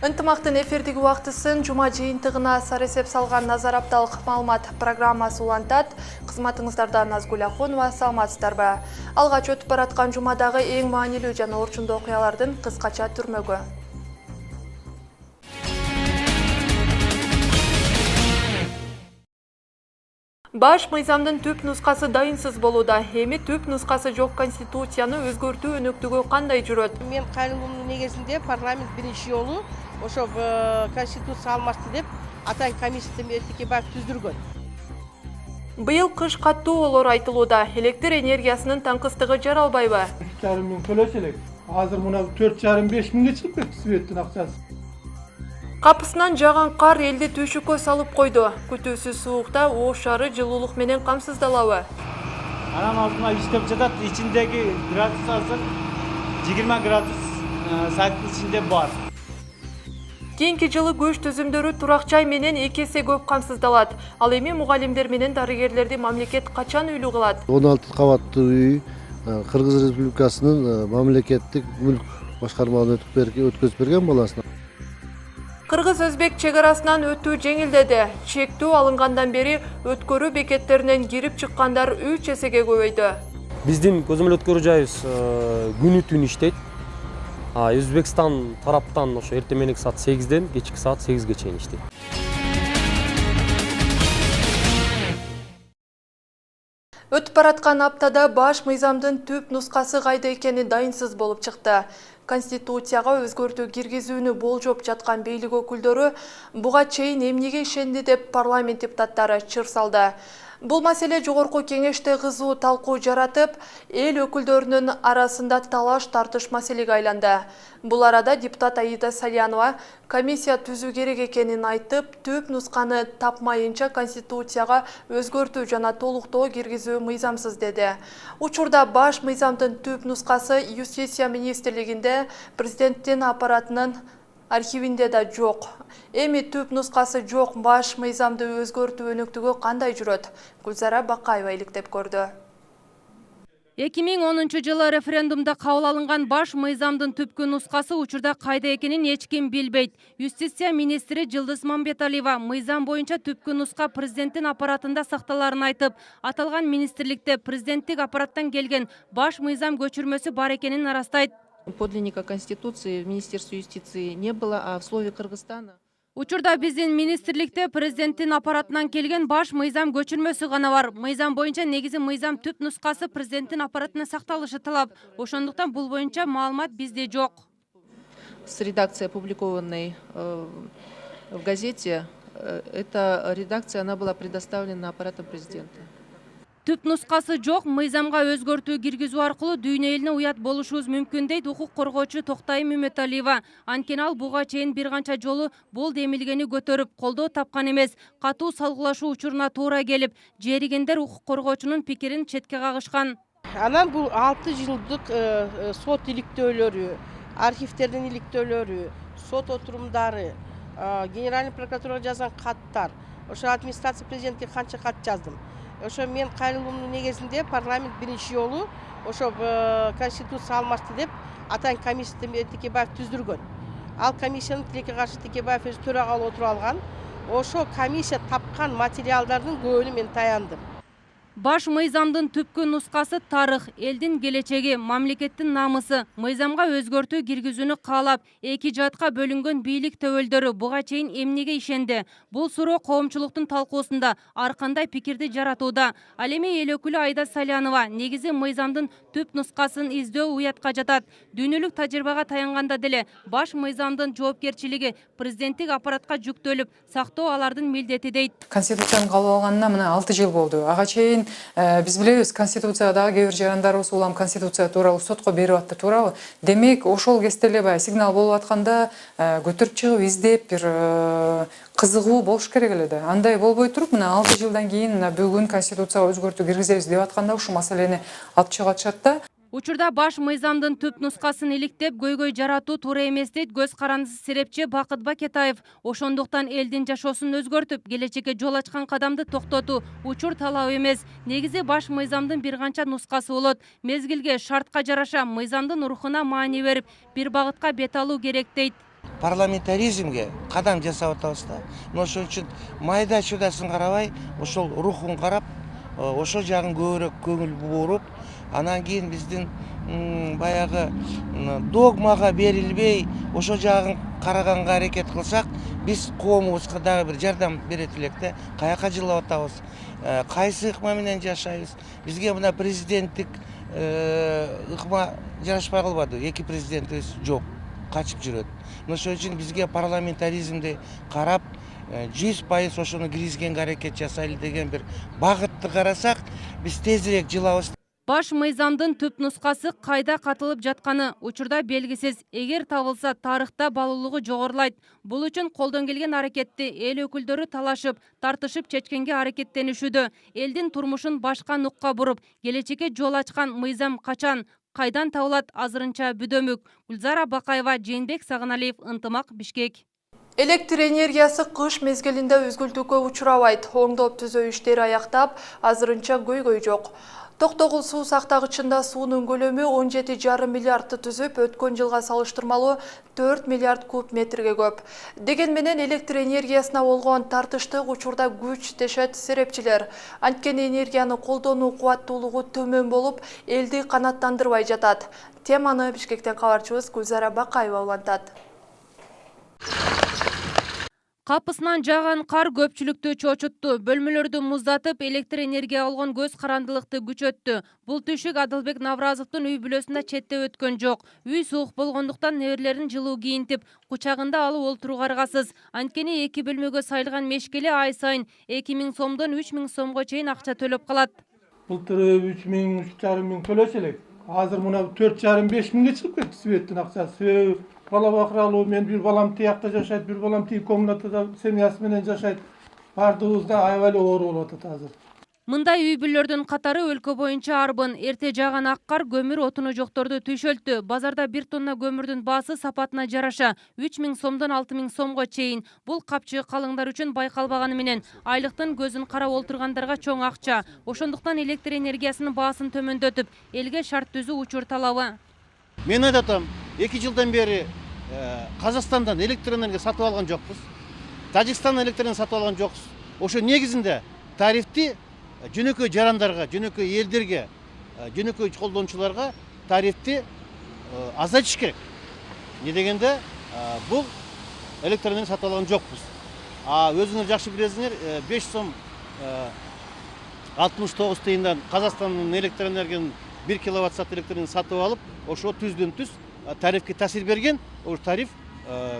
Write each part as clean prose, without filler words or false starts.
Ынтымақтың эфирдегі уақытысын жұма жиынтығына саресеп салған назар апталық маалымат программасы улантат. Қызматыңыздарда Назгүл Ахунова, саламатсыздар ба? Алғаш өтіп баратқан жұмадағы ең маанилүү жана орчундуу окуялардын кыскача түрмөгү. Баш мыйзамдын түп нускасы дайынсыз болууда. Эми түп нускасы жок конституцияны өзгөртүү өнөктүгү кандай жүрөт? Мен кайрылуумдун негизинде парламент биринчи жолу ошо конституция алмашты деп атайын комиссия Эртекебаев түздүргөн. Быйыл кыш каттуу болор айтылууда. Электр энергиясынын таңкыстыгы жаралбайбы? 2,5 миң төлөсө элек. Азыр мына 4,5-5 миңге чыгып кетти светтин акчасы. Капысынан жаган кар элди түйшүккө салып койду. Күтүүсүз суукта Ош шаары жылуулук менен камсыздалабы? Анан алдына иштеп жатат, ичиндеги градус азыр 20 градус сааттын ичинде бар. Кийинки жылы көч түзүмдөрү турак жай менен 2 эсе көп камсыздалат. Ал эми мугалимдер менен дарыгерлерди мамлекет качан үйлүү кылат? 16 кабаттуу үй Кыргыз Республикасынын мамлекеттик мүлк башкармаларына өткөзүп берген баласына. Кыргыз-Өзбек чек арасынан өтүү жеңилдеди. Чектөө алынгандан бери өткөрүү бекеттеринен кирип чыккандар 3 эсеге көбөйдү. Биздин көзөмөл өткөрүү жайыбыз күнү түн иштейт. Өзбекстан тараптан ошо эртең мененки саат 8ден кечки саат 8ге чейин иштейт. Өтүп бараткан аптада баш мыйзамдын түп нускасы кайда экени дайынсыз болуп чыкты. Конституцияга өзгөртүү киргизүүнү болжоп жаткан бийлик өкүлдөрү буга чейин эмнеге ишенди деп парламент депутаттары чыр салды. Бул маселе жогорку кеңеште кызуу талкуу жаратып, эл өкүлдөрүнүн арасында талаш тартыш маселеге айланды. Бул арада депутат Аида Салянова комиссия түзүү керек экенин айтып, түп нусканы тапмайынча конституцияга өзгөртүү жана толуктоо киргизүү мыйзамсыз деди. Учурда баш мыйзамдын түп нускасы Юстиция министрлигинде президенттин аппаратынын архивинде да жок. Эми түп нускасы жок баш мыйзамды өзгөртүү өнөктүгү кандай жүрөт? Гүлзара Бакаева иликтеп көрдү. 2010 жылы референдумда кабыл алынган баш мыйзамдын түпкү нускасы учурда кайда экенин эч ким билбейт. Юстиция министри Жылдыз Мамбеталиева мыйзам боюнча түпкү нуска президенттин аппаратында сакталарын айтып, аталган министрликте президенттик аппараттан келген баш мыйзам көчүрмөсү бар экенин ырастайт. Подлинника Конституции в Министерстве юстиции не было, а в слове Кыргызстана. Учурда биздин министрликте президенттин аппаратынан келген баш мыйзам көчүрмөсү гана бар. Мыйзам боюнча негизи мыйзам түп нускасы президенттин аппаратына сакталышы талап. Ошондуктан бул боюнча маалымат бизде жок. С редакцией, опубликованной в газете, эта редакция она была предоставлена аппаратом президента. Түп нускасы жок мыйзамга өзгөртүү киргизүү аркылуу дүйнө элине уят болушубуз мүмкүн дейт укук коргоочу Токтай Мөмөталиева. Анткени ал буга чейин бир канча жолу бул демилгени көтөрүп, колдоо тапкан эмес. Катуу салгылашуу учуруна туура келип, жеригендер укук коргоочунун пикирин четке кагышкан. Анан бул 6 жылдык сот иликтөөлөрү, архивтердин иликтөөлөрү, сот отурумдары, генеральный прокуратурага жазган каттар, ошо администрация президентке канча кат жаздым. Ошо мен кайрылуумдун негизинде парламент биринчи жолу ошо конституция алмашты деп атайын комиссия Эртекебаев түздүргөн. Ал комиссиянын тилекке каршы Эртекебаев өзү төрага болуп отуруп алган. Ошо комиссия тапкан материалдардын көбүнө мен таяндым. Баш мыйзамдын түпкү нускасы тарых, элдин келечеги, мамлекеттин намысы, мыйзамга өзгөртүү киргизүүнү каалап, эки жаатка бөлүнгөн бийлик төбөлдөрү буга чейин эмнеге ишенди? Бул суроо коомчулуктун талкуусунда ар кандай пикирди жаратууда. Ал эми эл өкүлү Аида Салянова негизи мыйзамдын түп нускасын издөө уятка жатат. Дүйнөлүк тажрыйбага таянганда деле баш мыйзамдын жоопкерчилиги президенттик аппаратка жүктөлүп, сактоо алардын милдети дейт. Конституцияны кабыл алганына мына 6 жыл болду. Ага чейин биз билебиз, конституциядагы кээ бир жарандарыбыз улам конституция тууралуу сотко берип атты туурабы? Демек, ошол кезде эле баягы сигнал болуп атканда көтөрүп чыгып издеп бир кызыгуу болуш керек эле да. Андай болбой туруп, мына 6 жылдан кийин бүгүн конституцияга өзгөртүү киргизебиз деп атканда ушул маселени алып чыгып атышат да. Учурда баш мыйзамдын түп нускасын иликтеп, көйгөй жаратуу туура эмес дейт көз карандысы серепчи Бакыт Бакетаев. Ошондуктан элдин жашоосун өзгөртүп, келечекке жол ачкан кадамды токтотуу учур талап эмес. Негизи баш мыйзамдын бир канча нускасы болот. Мезгилге, шартка жараша мыйзамдын рухуна маани берип, бир багытка бет алуу керек дейт. парламентаризмге қадам жасап атабыз да. Ошон үчүн майда чудасын карабай, ошол рухун карап, ошол жагын көбүрөөк көңүл буруп, анан кийин биздин баягы догмага берилбей, ошол жагын караганга аракет кылсак, биз коомубузга дагы бир жардам берет элек да. Каяка жылап атабыз, кайсы ыкма менен жашайбыз. Бизге мына президенттик ыкма жарашпай калбады. Эки президентибиз жок, качып жүрөт. Ошон үчүн бизге парламентаризмди карап, 100% ошону киргизгенге аракет жасайлы деген бир багытты карасак, биз тезирээк жылабыз. Баш мыйзамдын түп нускасы кайда катылып жатканы учурда белгисиз. Эгер табылса, тарыхта балуулугу жогорулайт. Бул үчүн колдон келген аракетти эл өкүлдөрү талашып, тартышып чечкенге аракеттенишүүдө. Элдин турмушун башка нукка буруп, келечекке жол ачкан мыйзам качан, кайдан табылат азырынча бүдөмүк. Гүлзара Бакаева, Жээнбек Сагыналиев, Ынтымак, Бишкек. Электр энергиясы кыш мезгилинде үзгүлтүүгө учурабайт. Оңдоп түзөө иштери аяктап, азырынча көйгөй жок. Токтогул суу сактагычында суунун көлөмү 17,5 миллиардты түзүп, өткөн жылга салыштырмалуу 4 миллиард куб метрге көп. Деген менен электр энергиясына болгон тартыштык учурда күч дешет серепчилер. Анткени энергияны колдонуу кубаттуулугу төмөн болуп, элди канааттандырбай жатат. Теманы Бишкектен кабарчыбыз Гүлзара Бакаева улантат. Капысынан жаган кар көпчүлүктү чочутту. Бөлмөлөрдү муздатып, электр энергия алган көз карандылыкты күчөттү. Бул түшүк Адылбек Навразовдун үй бүлөсүндө четте өткөн жок. Үй суук болгондуктан неберелерин жылуу кийинтип, кучагында алып олтурууга аргасыз. Анткени 2 бөлмөгө сайылган мешкели ай сайын 2000 сомдон 3000 сомго чейин акча төлөп калат. Былтыр 3000, 3500 төлөчү элек. Азыр мына 4,5-5 миңге чыгып кетти светтин акчасы. Бала бакыралуу, мен бир балам тиякта жашайт, бир балам тиги комнатада семьясы менен жашайт. Бардыгыбыз да аябай эле оор болуп атат азыр. Мындай үй бүлөлөрдүн катары өлкө боюнча арбын. Эрте жаган ак кар көмүр отуну жокторду түйшөлтү. Базарда 1 тонна көмүрдүн баасы сапатына жараша 3000 сомдон 6000 сомго чейин. Бул капчы калыңдар үчүн байкалбаганы менен айлыктын көзүн карап олтургандарга чоң акча. Ошондуктан электр энергиясынын баасын төмөндөтүп, элге шарт түзүү учур талабы. Мен айтатам, 2 жылдан бери Казакстандан электр энергия сатып алган жокпуз. Тажикстандан электр энергия сатып алган жокпуз. Ошо негизинде тарифти жөнөкөй жарандарга, жөнөкөй элдерге, жөнөкөй колдонуучуларга тарифти азайтыш керек. Не дегенде бул электр энергия сатып алган жокпуз. Өзүңөр жакшы билесиңер, 5 сом 69 тыйындан Казакстандын электр энергиянын 1 киловатт саат электр энергиясын сатып алып, ошо түздөн түз тарифке таасир берген, ошо тариф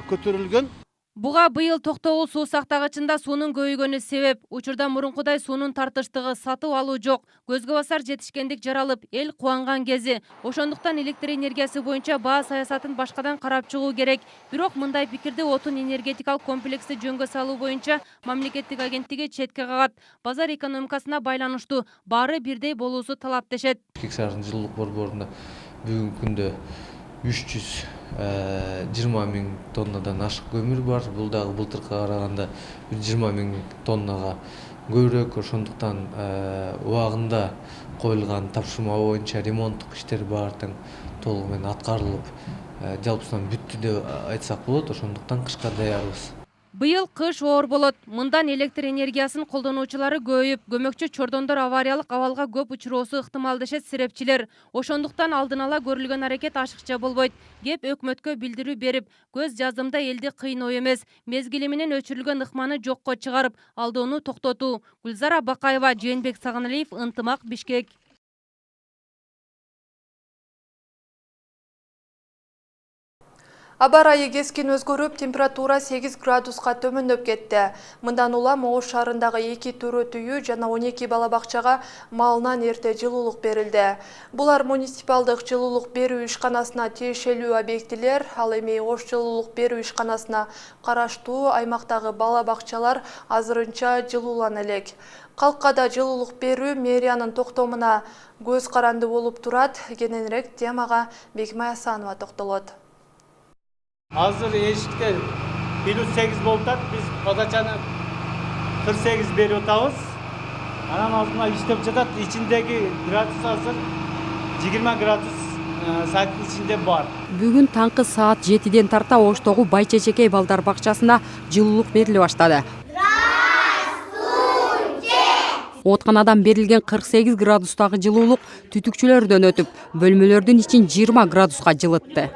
көтөрүлгөн. Буга быйыл Токтогул суу сактагычында суунун көбөйгөнү себеп. Учурда мурункудай суунун тартыштыгы сатып алуу жок. Көзгө басар жетишкендик жаралып, эл кубанган кези. Ошондуктан электр энергиясы боюнча баа саясатын башкадан карап чыгуу керек. Бирок мындай пикирди отун энергетикалык комплексти жөнгө салуу боюнча мамлекеттик агенттиги четке кагат. Базар экономикасына байланыштуу баары бирдей болуусу талап дешет. Шаарынын жылуулук борборунда бүгүнкү күндө 320 миң тоннадан ашык көмүр бар. Бул дагы былтыркыга караганда 20 миң тоннага көбүрөөк. Ошондуктан убагында коюлган тапшырма боюнча ремонттук иштер баары тең толугу менен аткарылып, жалпысынан бүттү деп айтсак болот. Ошондуктан кышка даярбыз. Быйыл кыш оор болот. Мындан электр энергиясын колдонуучулары көбөйүп, көмөкчү чордондор авариялык абалга көп учуроосу ыктымал дешет серепчилер. Ошондуктан алдын ала көрүлгөн аракет ашыкча болбойт. Кеп өкмөткө билдирүү берип, көз жаздымда элди кыйноо эмес, мезгили менен өчүрүлгөн ыкманы жокко чыгарып, алдоону токтотуу. Гүлзара Бакаева, Жээнбек Сагыналиев, Ынтымак, Бишкек. Аба ырайы кескин өзгөрүп, температура 8 градуска төмөндөп кетти. Мындан улам Ош шаарындагы 2 төрөт үйү жана 12 бала бакчага малынан эрте жылуулук берилди. Булар муниципалдык жылуулук берүү ишканасына тиешелүү объектилер, ал эми Ош жылуулук берүү ишканасына караштуу аймактагы бала бакчалар азырынча жылуулана элек. Калкада жылуулук берүү мэриянын токтомуна көз каранды болуп турат. Кененирээк темага Бекмай Асанова токтолот. Азыр эшикте +8 болуп атат. Биз подачаны 48 берип атабыз. Анан алдына иштеп жатат. Ичиндеги градус азыр 20 градус сайттын ичинде бар. Бүгүн таңкы саат 7-ден тарта Оштогу Байчечекей балдар бакчасына жылуулук бериле баштады. Оотканадан берилген 48 градустагы жылуулук түтүкчүлөрдөн өтүп, бөлмөлөрдүн ичин 20 градуска жылытты.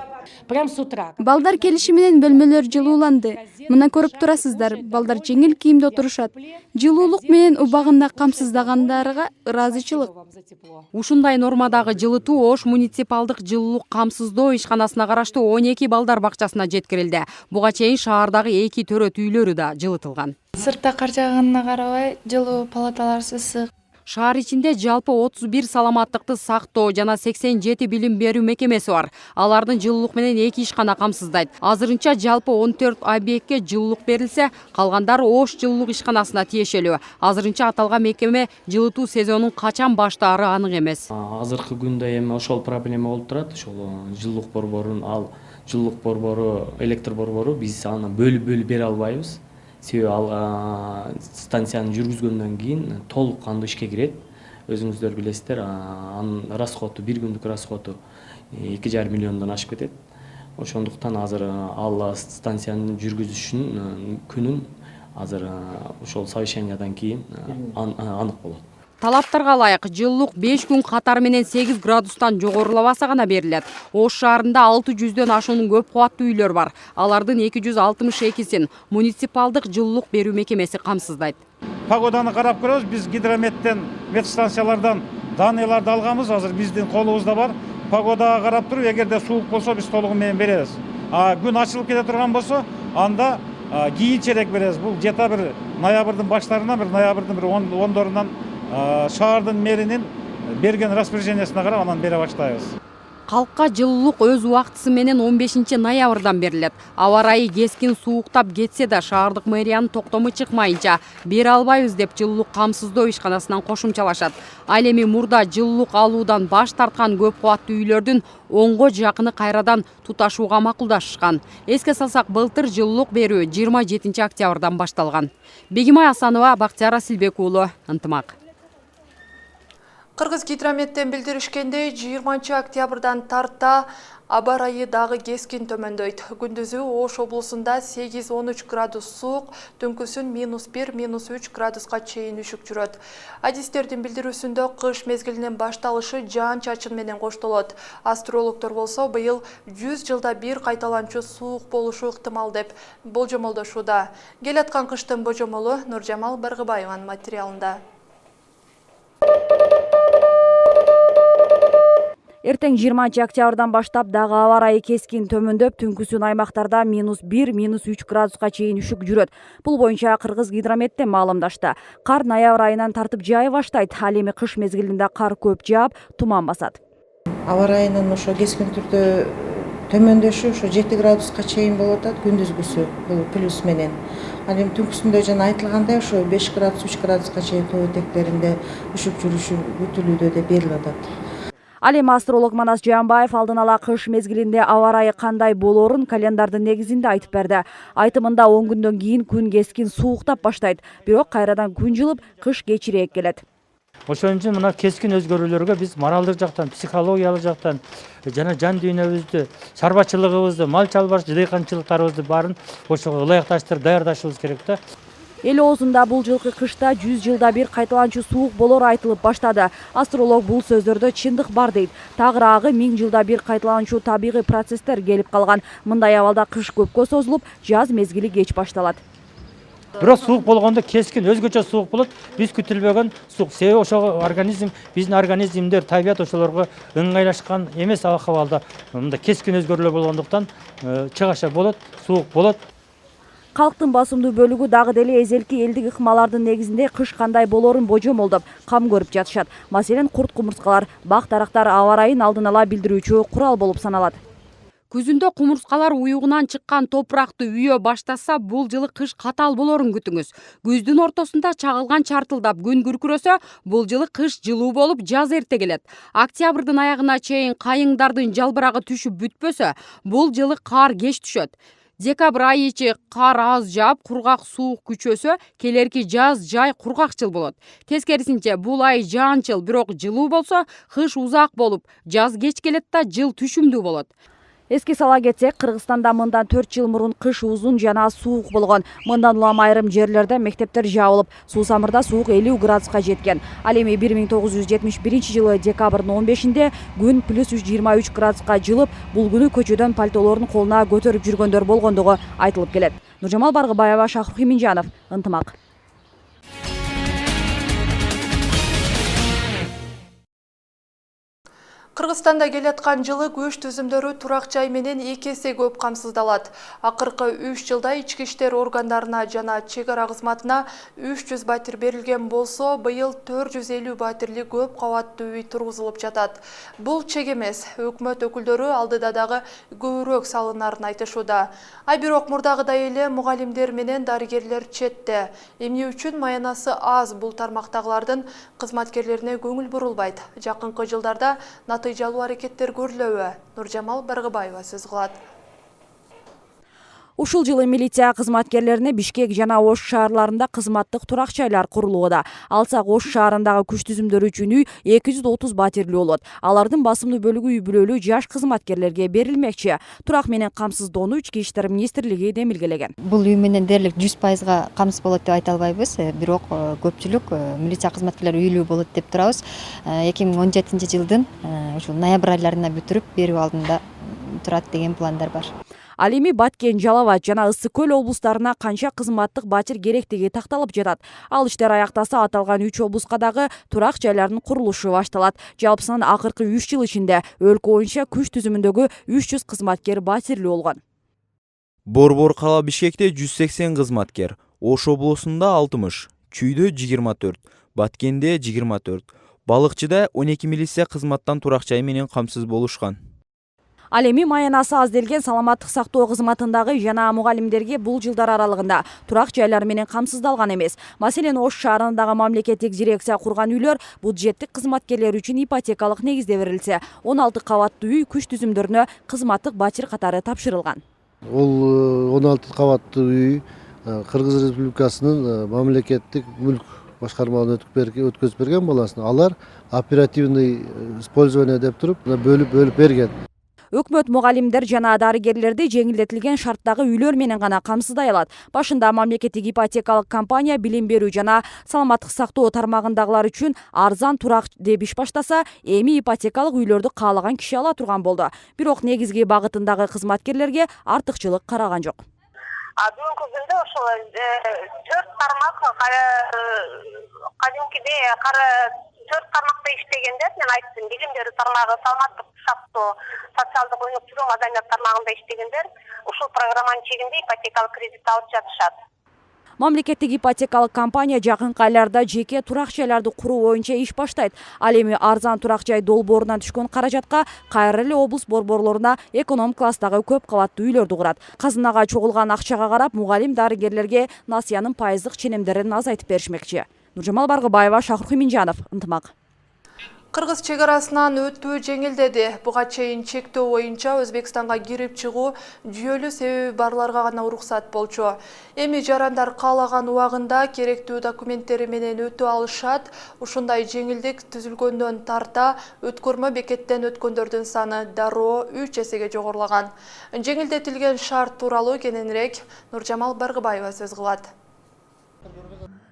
Балдар келиши менен бөлмөлөр жылууланды. Мына көрүп турасыздар, балдар жеңил кийимде отурушат. Жылуулук менен убагында камсыздагандарга ыраазычылык. Ушундай нормадагы жылытуу Ош муниципалдык жылуулук камсыздоо ишканасына караштуу 12 балдар бакчасына жеткирилди. Буга чейин шаардагы 2 төрөт үйлөрү да жылытылган. Сыртта кар жааганына карабай, жылуу палаталарсы ысык. Шаар ичинде жалпы 31 саламаттыкты сактоо жана 87 билим берүү мекемеси бар. Алардын жылуулук менен 2 ишкана камсыздайт. Азырынча жалпы 14 объектке жылуулук берилсе, калгандары Ош жылуулук ишканасына тиешелүү. Азырынча аталган мекеме жылытуу сезонунун качан баштаары анык эмес. Азыркы күндө эми ошол проблема болуп турат. Ошол жылуулук борборун жылуулук борбору, электр борбору биз аны бөлүп бере албайбыз. Себеби ал станцияны жүргүзгөндөн кийин толук кандуу ишке кирет. Өзүңүздөр билесиздер, анын расходу, бир күндүк расходу 2,5 миллиондон ашып кетет. Ошондуктан азыр ал станцияны жүргүзүшүнүн күнүн азыр ошол совещаниядан кийин анык болот. Талаптарга ылайык жылуулук 5 күн катары менен 8 градустан жогорулабаса гана берилет. Ош шаарында 600дөн ашуун көп кубаттуу үйлөр бар. Алардын 262син муниципалдык жылуулук берүү мекемеси камсыздайт. Погоданы карап көрөбүз. Биз гидрометтен, метстанциялардан даныйларды алганбыз. Азыр биздин колубузда бар. Погодага карап туруп, эгерде суук болсо, биз толугу менен беребиз. Күн ачылып кете турган болсо, анда кийинчерээк беребиз. Бул жета бир ноябрдын баштарынан, бир ноябрдын бир 10-дорунан шаардын мэринин берген распоряжениясына карап анан бере баштайбыз. Калкка жылуулук өз убактысы менен 15 ноябрдан берилет. Аба ырайы кескин сууктап кетсе да шаардык мэриянын токтому чыкмайынча бере албайбыз деп жылуулук камсыздоо ишканасынан кошумчалашат. Ал эми мурда жылуулук алуудан баш тарткан көп кубаттуу үйлөрдүн 10го жакыны кайрадан туташууга макулдашышкан. Эске салсак, былтыр жылуулук берүү 27 октябрдан башталган. Бегимай Асанова, Бактияр Асилбек уулу, Ынтымак. Кыргыз гидрометтен билдиришкендей, 20 октябрдан тарта аба ырайы дагы кескин төмөндөйт. Күндүзү Ош облусунда 8-13 градус суук, түнкүсүн -1-3 градуска чейин үшүк жүрөт. Адистердин билдирүүсүндө кыш мезгилинин башталышы жаан-чачын менен коштолот. Астрологдор болсо быйыл 100 жылда бир кайталанчу суук болушу ыктымал деп болжомолдошууда. Келаткан кыштын божомолу Нуржамал Баргыбаеванын материалында. Эртең 20 октябрдан баштап дагы аба ырайы кескин төмөндөп, түнкүсүн аймактарда -1-3 градуска чейин үшүк жүрөт. Бул боюнча Кыргыз гидрометтен маалымдашты. Кар ноябрь айынан тартып жаай баштайт. Ал эми кыш мезгилинде кар көп жаап, туман басат. Аба ырайынын ошо кескин түрдө төмөндөшү ошо 7 градуска чейин болуп атат күндүзгүсү, бул плюс менен. Ал эми түнкүсүндө жана айтылгандай ошо 5 градус, 3 градуска чейин тоо этектеринде үшүк жүрүшү күтүлүүдө деп берилип атат. Ал эми астролог Манас Жаанбаев алдын ала кыш мезгилинде аба ырайы кандай болоорун календардын негизинде айтып берди. Айтымында 10 күндөн кийин күн кескин сууктап баштайт, бирок кайрадан күн жылып, кыш кечирээк келет. Ошон үчүн мына кескин өзгөрүүлөргө биз моралдык жактан, психологиялык жактан жана жан дүйнөбүздү, чарбачылыгыбызды, мал чалбаш, дыйканчылыктарыбызды баарын ошого ылайыкташтырып даярдашыбыз керек да. Эл оозунда бул жылкы кышта 100 жылда бир кайталанчу суук болор айтылып баштады. Астролог бул сөздөрдө чындык бар дейт. Тагыраагы 1000 жылда бир кайталанчу табигый процесстер келип калган. Мындай абалда кыш көпкө созулуп, жаз мезгили кеч башталат. Бирок суук болгондо кескин өзгөчө суук болот. Биз күтүлбөгөн суук. Себеби ошого биздин организмдер, табият ошолорго ыңгайлашкан эмес акыбалда. Мындай кескин өзгөрүүлөр болгондуктан чыгаша болот, суук болот. Калктын басымдуу бөлүгү дагы деле эзелки элдик ыкмалардын негизинде кыш кандай болоорун божомолдоп, кам көрүп жатышат. Маселен, курт-кумурскалар, бак-дарактар аба ырайын алдын ала билдирүүчү курал болуп саналат. Күзүндө кумурскалар уюгунан чыккан топуракты үйө баштаса, бул жылы кыш катал болоорун күтүңүз. Күздүн ортосунда чагылган чартылдап күн күркүрөсө, бул жылы кыш жылуу болуп, жаз эрте келет. Октябрдын аягына чейин кайыңдардын жалбырагы түшүп бүтпөсө, бул жылы кар кеч түшөт. Декабрь айы ичи кар аз жаап, кургак суук күчөсө, келерки жаз жай кургакчыл болот. Тескерисинче бул ай жаанчыл, бирок жылуу болсо, кыш узак болуп, жаз кеч келет да жыл түшүмдүү болот. Эске сала кетсек, Кыргызстанда мындан 4 жыл мурун кыш узун жана суук болгон. Мындан улам айрым жерлерде мектептер жабылып, суусамырда суук 50 градуска жеткен. Ал эми 1971 жылы декабрдын 15-нде күн +3 23 градуска жылып, бул күнү көчөдөн пальтолорун колуна көтөрүп жүргөндөр болгондугу айтылып келет. Нуржамал Баргыбаева, Шахрух Иминжанов, Ынтымак. Кыргызстанда келаткан жылы көч түзүмдөрү турак жай менен 2 эсе көп камсыздалат. Акыркы 3 жылда ички иштер органдарына жана чек ара кызматына 300 батир берилген болсо, быйыл 450 батирлик көп кабаттуу үй тургузулуп жатат. Бул чек эмес, өкмөт өкүлдөрү алдыда дагы көбүрөөк салынарын айтышууда. А бирок мурдагыдай эле мугалимдер менен дарыгерлер четте. Эмне үчүн маянасы аз бул тармактагылардын кызматкерлерине көңүл бурулбайт. Жакынкы жылдарда натыйжалуу аракеттер көрүлөбү? Нуржамал Баргыбаева сөз кылат. Ушул жылы милиция кызматкерлерине Бишкек жана Ош шаарларында кызматтык турак жайлар курулууда. Алсак Ош шаарындагы күч түзүмдөрү үчүн үй 230 батирлүү болот. Алардын басымдуу бөлүгү үй бүлөлүү жаш кызматкерлерге берилмекчи. Турак менен камсыздоону Ички иштер министрлиги демилгелеген. Бул үй менен дээрлик 100%га камсыз болот деп айта албайбыз. Бирок көпчүлүк милиция кызматкерлери үйлүү болот деп турабыз. 2017 жылдын ушул ноябрь айларына бүтүрүп берүү алдында турат деген пландар бар. Ал эми Баткен, Жалал Абад жана Ысык Көл облустарына канча кызматтык батир керектиги такталып жатат. Ал иштер аяктаса аталган 3 облуска дагы турак жайлардын курулушу башталат. Жалпысынан акыркы 3 жыл ичинде өлкө боюнча күч түзүмүндөгү 300 кызматкер батирлүү болгон. Борбор кала Бишкекте 180 кызматкер, Ош облусунда 60, Чүйдө 24, Баткенде 24, Балыкчыда 12 милиция кызматтан турак жай менен камсыз болушкан. Ал эми маянасы аз делген саламаттык сактоо кызматындагы жана мугалимдерге бул жылдар аралыгында турак жайлар менен камсыздалган эмес. Маселен, Ош шаарындагы мамлекеттик дирекция курган үйлөр бюджеттик кызматкерлер үчүн ипотекалык негизде берилсе, 16 кабаттуу үй күч түзүмдөрүнө кызматтык батир катары тапшырылган. Ол 16 кабаттуу үй Кыргыз Республикасынын мамлекеттик мүлк башкармаларына өткөзүп берген баласын. Алар оперативный использование деп туруп бөлүп берген. Өкмөт мугалимдер жана дарыгерлерди жеңилдетилген шарттагы үйлөр менен гана камсыздай алат. Башында мамлекеттик ипотекалык компания билим берүү жана саламаттык сактоо тармагындагылар үчүн арзан турак деп иш баштаса, эми ипотекалык үйлөрдү каалаган киши ала турган болду. Бирок негизги багытындагы кызматкерлерге артыкчылык караган жок. Бүгүнкү күндө ошол 4 тармак кадимкидей 4 тармакта иштегендер, мен айттым, билим берүү тармагы, саламаттык сактоо, социалдык өнөктүрүү, маданият тармагында иштегендер ушул программанын чегинде ипотекалык кредит алып жатышат. Мамлекеттик ипотекалык компания жакынкы айларда жеке турак жайларды куруу боюнча иш баштайт. Ал эми арзан турак жай долбоорунан түшкөн каражатка кайра эле облус борборлоруна эконом класстагы көп кабаттуу үйлөрдү курат. Казынага чогулган акчага карап, мугалим дарыгерлерге насыянын пайыздык ченемдерин азайтып беришмекчи. Нуржамал Баргыбаева, Шахрух Иминжанов, Ынтымак. Кыргыз чек арасынан өтүү жеңилдеди. Буга чейин чектөө боюнча Өзбекстанга кирип чыгуу жүйөлүү себеби барларга гана уруксат болчу. Эми жарандар каалаган убагында керектүү документтери менен өтө алышат. Ушундай жеңилдик түзүлгөндөн тарта өткөрмө бекеттен өткөндөрдүн саны дароо 3 эсеге жогорулаган. Жеңилдетилген шарт тууралуу кененирээк Нуржамал Баргыбаева сөз кылат.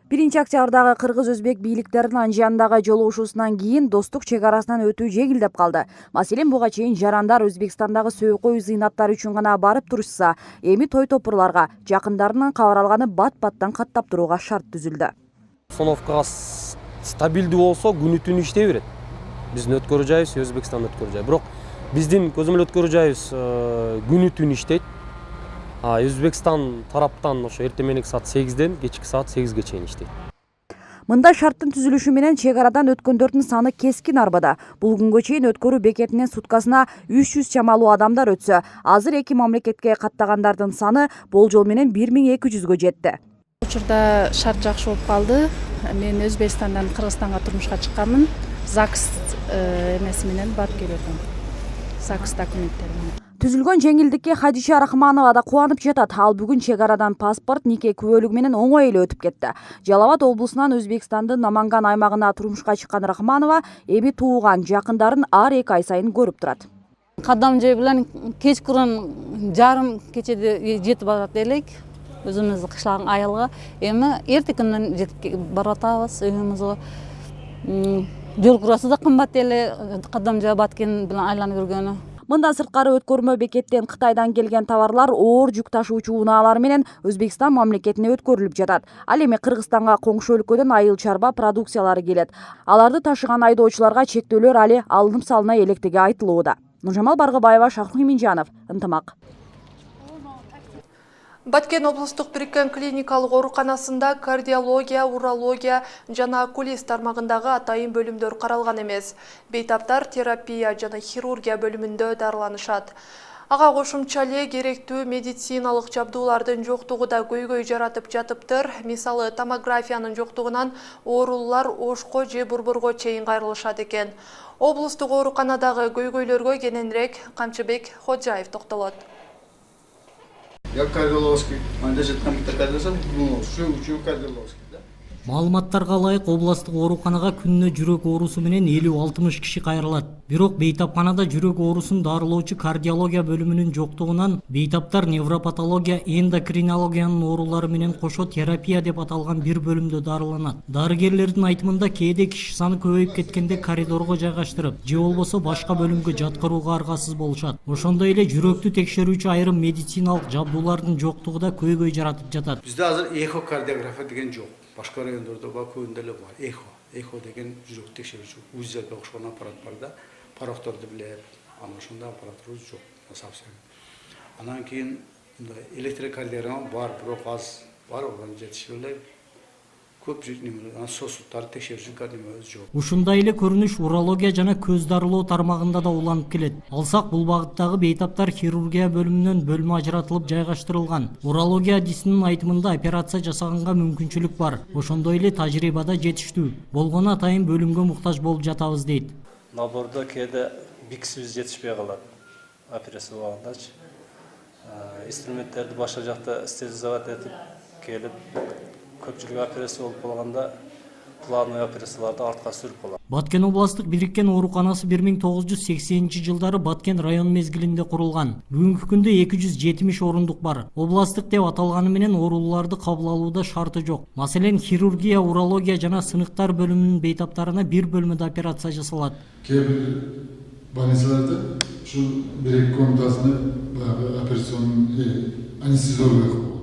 1 октябрдагы кыргыз-өзбек бийликтеринин Анжандагы жолугушуусунан кийин достук чек арасынан өтүү жеңилдеп калды. Маселен, буга чейин жарандар Өзбекстандагы сөөк кою зыйнаттары үчүн гана барып турушса, эми той топурларга жакындарынан кабар алганы бат-баттан каттап турууга шарт түзүлдү. Обстановкага стабилдүү болсо, күнү түнү иштей берет. Биздин өткөрүү жайыбыз Өзбекстан өткөрүү жайы. Бирок биздин көзөмөл өткөрүү жайыбыз күнү түнү иштейт. Өзбекстан тараптан ошо эртең мененки саат 8ден кечки саат 8ге чейин иштейт. Мындай шарттын түзүлүшү менен чек арадан өткөндөрдүн саны кескин арбада. Бул күнгө чейин өткөрүү бекетинен суткасына 300 чамалуу адамдар өтсө, азыр эки мамлекетке каттагандардын саны болжол менен 1200гө жетти. Учурда шарт жакшы болуп калды. Мен Өзбекстандан Кыргызстанга турмушка чыкканмын. ЗАГС эмеси менен барып келетим. ЗАГС документтери менен. Түзүлгөн жеңилдикке Хадиша Рахманова да кубанып жатат. Ал бүгүн чек арадан паспорт, нике күбөлүгү менен оңой эле өтүп кетти. Жалал Абад облусунан Өзбекстандын Наманган аймагына турмушка чыккан Рахманова эми тууган жакындарын ар 2 ай сайын көрүп турат. Кадамжай менен кечкурун жарым кечеде жетип барат элек. Өзүбүздүн кышлак айылга. Эми эрте күндөн жетип барып атабыз үйүбүзгө. Жол курасы да кымбат эле. Кадамжай Баткен менен айланып жүргөнү. Мындан сырткары өткөрмө бекеттен Кытайдан келген товарлар оор жүк ташуучу унаалар менен Өзбекстан мамлекетине өткөрүлүп жатат. Ал эми Кыргызстанга коңшу өлкөдөн айыл чарба продукциялары келет. Аларды ташыган айдоочуларга чектөөлөр али алынып салына электиги айтылууда. Нуржамал Баргыбаева, Шахрух Иминжанов, Ынтымак. Баткен облустук бириккен клиникалык ооруканасында кардиология, урология жана окулист тармагындагы атайын бөлүмдөр каралган эмес. Бейтаптар терапия жана хирургия бөлүмүндө дарыланышат. Ага кошумча эле керектүү медициналык жабдуулардын жоктугу да көйгөй жаратып жатыптыр. Мисалы, томографиянын жоктугунан оорулуулар ошко же бурбурго чейин кайрылышат экен. Облустук ооруканадагы көйгөйлөргө кененирээк Камчыбек Ходжаев токтолот. Я кардиологский, учу кардиологский. Маалыматтарга ылайык областык ооруканага күнүнө жүрөк оорусу менен 50-60 киши кайрылат. Бирок бейтапканада жүрөк оорусун дарылоочу кардиология бөлүмүнүн жоктугунан бейтаптар невропатология, эндокринологиянын оорулары менен кошо терапия деп аталган бир бөлүмдө дарыланат. Дарыгерлердин айтымында кээде киши саны көбөйүп кеткенде коридорго жайгаштырып, же болбосо башка бөлүмгө жаткырууга аргасыз болушат. Ошондой эле жүрөктү текшерүүчү айрым медициналык жабдуулардын жоктугу да көйгөй жаратып жатат. Бизде азыр эхокардиография деген жок. Башка райондордо Бакуунда эле бар. Эхо деген жүрөк текшерүүчү УЗИга окшогон аппарат бар да, парокторду билет. Анан ошондой аппаратура жок совсем. Анан кийин электрокардиограмма бар, бирок аз бар, оған жетишпей эле көп сосуттарды текшерүүчү кардиомебиз жок. Ушундай эле көрүнүш урология жана көз дарылоо тармагында да уланып келет. Алсак бул багыттагы бейтаптар хирургия бөлүмүнөн бөлмө ажыратылып жайгаштырылган. Урология адисинин айтымында операция жасаганга мүмкүнчүлүк бар. Ошондой эле тажрыйбада жетиштүү. Болгону атайын бөлүмгө муктаж болуп жатабыз дейт. Набордо кээде биксибиз жетишпей калат. Операция убагындачы. Инструменттерди башка жакта стерилизовать этип келип көпчүлүк операция болуп калганда плановый операцияларды артка сүрүп калат. Баткен областык бириккен ооруканасы 1980-жылдары Баткен район мезгилинде курулган. Бүгүнкү күндө 270 орундук бар. Областык деп аталганы менен ооруларды кабыл алууда шарты жок. Маселен, хирургия, урология жана сыныктар бөлүмүнүн бейтаптарына бир бөлмөдө операция жасалат. Кээ бир больницаларда ушул бирик комнатасына операционный анестезиолог.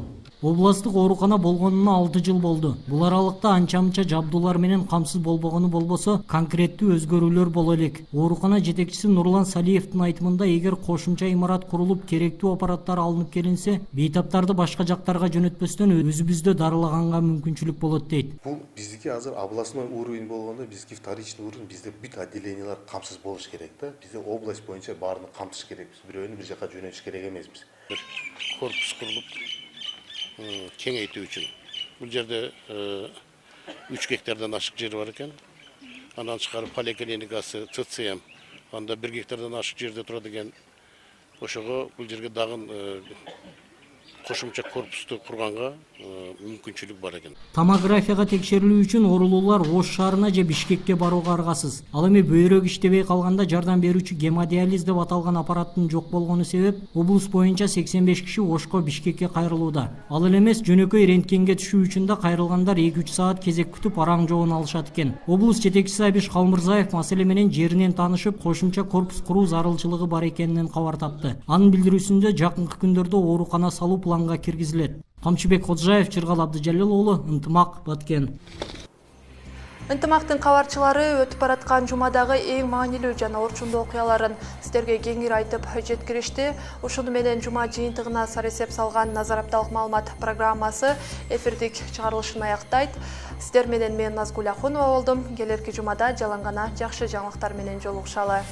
Областык оорукана болгонуна 6 жыл болду. Бул аралыкта анча-мынча жабдуулар менен камсыз болбогону болбосо, конкреттүү өзгөрүүлөр боло элек. Оорукана жетекчиси Нурлан Салиевдин айтымында, эгер кошумча имарат курулуп, керектүү аппараттар алынып келинсе, бейтаптарды башка жактарга жөнөтпөстөн өзүбүздө дарылаганга мүмкүнчүлүк болот дейт. Бул биздики азыр областной уровень болгондо, биздики вторичный уровень, бизде бүт отделениялар камсыз болуш керек да. Бизде область боюнча баарын камтыш керекпиз. Бирөөнү бир жака жөнөтүш керек эмеспиз. Корпус курулуп кеңейтүү үчүн. Бул жерде 3 гектардан ашык жер бар экен. Анан чыгарып поликлиникасы, ЦЦМ, анда 1 гектардан ашык жерде турат экен. Ошого бул жерге дагы кошумча корпусту курганга мүмкүнчүлүк бар экен. Томографияга текшерилүү үчүн оорулуулар Ош шаарына же Бишкекке барууга аргасыз. Ал эми бөйрөк иштебей калганда жардам берүүчү гемодиализ деп аталган аппараттын жок болгону себеп облус боюнча 85 киши Ошко, Бишкекке кайрылууда. Ал эле эмес, жөнөкөй рентгенге түшүү үчүн да кайрылгандар 2-3 саат кезек күтүп араң жоон алышат экен. Облус жетекчиси Абиш Калмырзаев маселе менен жеринен таанышып, кошумча корпус куруу зарылчылыгы бар экенинен кабар тапты. Анын билдирүүсүндө жакынкы күндөрдө оорукана салуу планга киргизилет. Камчыбек Ходжаев, Чыргал Абдыжалил уулу, Ынтымак, Баткен. Ынтымактын кабарчылары өтүп бараткан жумадагы эң маанилүү жана орчундуу окуяларын сиздерге кеңири айтып жеткиришти. Ушуну менен жума жыйынтыгына саресеп салган Назарапталык маалымат программасы эфирдик чыгарылышын аяктайт. Сиздер менен мен Назгүл Ахунова болдум. Келерки жумада жалаң гана жакшы жаңылыктар менен жолугушалы.